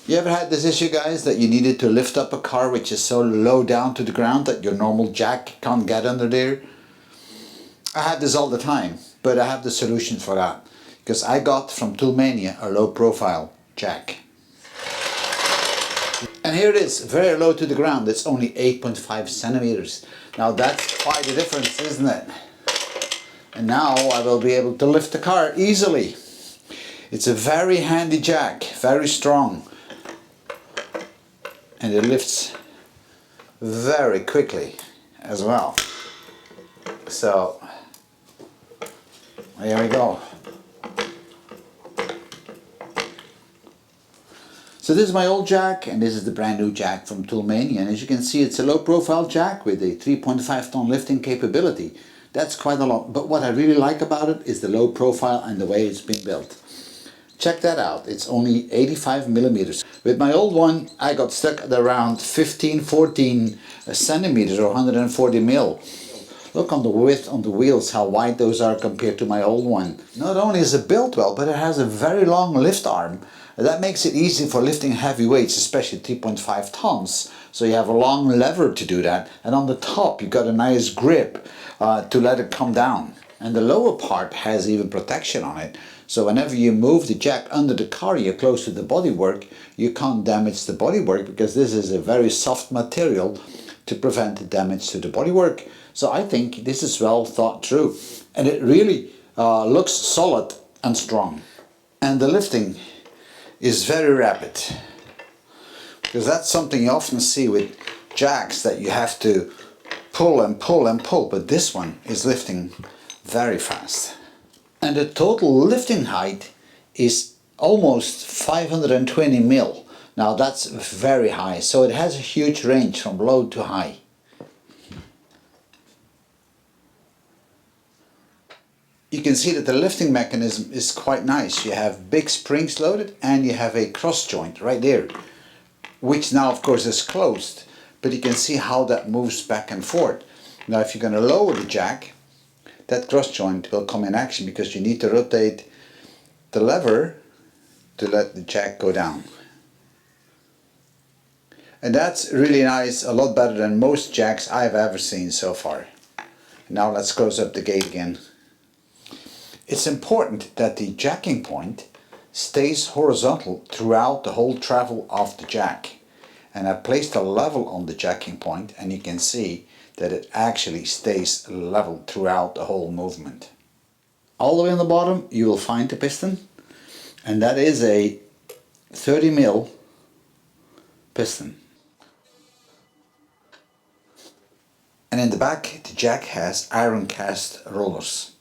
You ever had this issue, guys, that you needed to lift up a car which is so low down to the ground that your normal jack can't get under there? I have this all the time, but I have the solution for that. Because I got from ToolMania a low profile jack. And here it is, very low to the ground. It's only 8.5 centimeters. Now that's quite a difference, isn't it? And now I will be able to lift the car easily. It's a very handy jack, very strong. And it lifts very quickly as well. So there we go. So this is my old jack, and this is the brand new jack from ToolMania. And as you can see, it's a low profile jack with a 3.5 ton lifting capability. That's quite a lot, but what I really like about it is the low profile and the way it's been built. Check that out, it's only 85 millimeters. With my old one, I got stuck at around 14 centimeters or 140 mil. Look on the width on the wheels, how wide those are compared to my old one. Not only is it built well, but it has a very long lift arm. That makes it easy for lifting heavy weights, especially 3.5 tons. So you have a long lever to do that. And on the top, you've got a nice grip to let it come down. And the lower part has even protection on it. So whenever you move the jack under the car, you're close to the bodywork, you can't damage the bodywork because this is a very soft material to prevent the damage to the bodywork. So I think this is well thought through. And it really looks solid and strong. And the lifting is very rapid. Because that's something you often see with jacks, that you have to pull and pull and pull. But this one is lifting very fast. And the total lifting height is almost 520 mil. Now that's very high, so it has a huge range from low to high. You can see that the lifting mechanism is quite nice. You have big springs loaded and you have a cross joint right there, which now of course is closed, but you can see how that moves back and forth. Now if you're going to lower the jack, that cross joint will come in action because you need to rotate the lever to let the jack go down. And that's really nice, a lot better than most jacks I've ever seen so far. Now let's close up the gate again. It's important that the jacking point stays horizontal throughout the whole travel of the jack. And I placed a level on the jacking point, and you can see that it actually stays level throughout the whole movement. All the way on the bottom you will find the piston, and that is a 30 mil piston. And in the back the jack has iron cast rollers.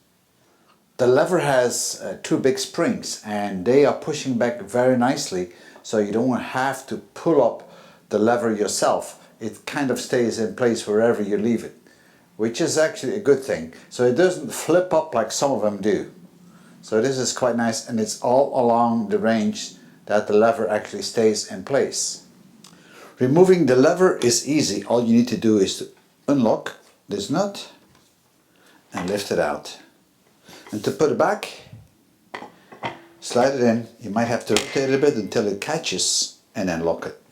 The lever has two big springs, and they are pushing back very nicely, so you don't have to pull up the lever yourself. It kind of stays in place wherever you leave it, which is actually a good thing. So it doesn't flip up like some of them do. So this is quite nice, and it's all along the range that the lever actually stays in place. Removing the lever is easy. All you need to do is to unlock this nut and lift it out. And to put it back, slide it in. You might have to rotate it a bit until it catches and then lock it.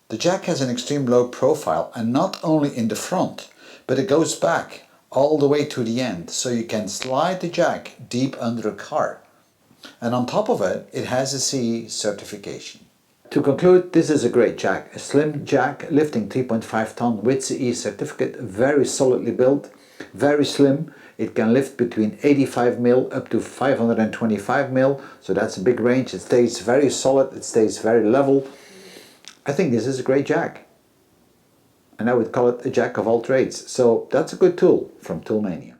The jack has an extreme low profile, and not only in the front, but it goes back all the way to the end, so you can slide the jack deep under a car. And on top of it, it has a CE certification. To conclude, this is a great jack. A slim jack lifting 3.5 ton with CE certificate, very solidly built, very slim. It can lift between 85 mil up to 525 mil, so that's a big range. It stays very solid, it stays very level. I think this is a great jack, and I would call it a jack of all trades. So that's a good tool from ToolMania.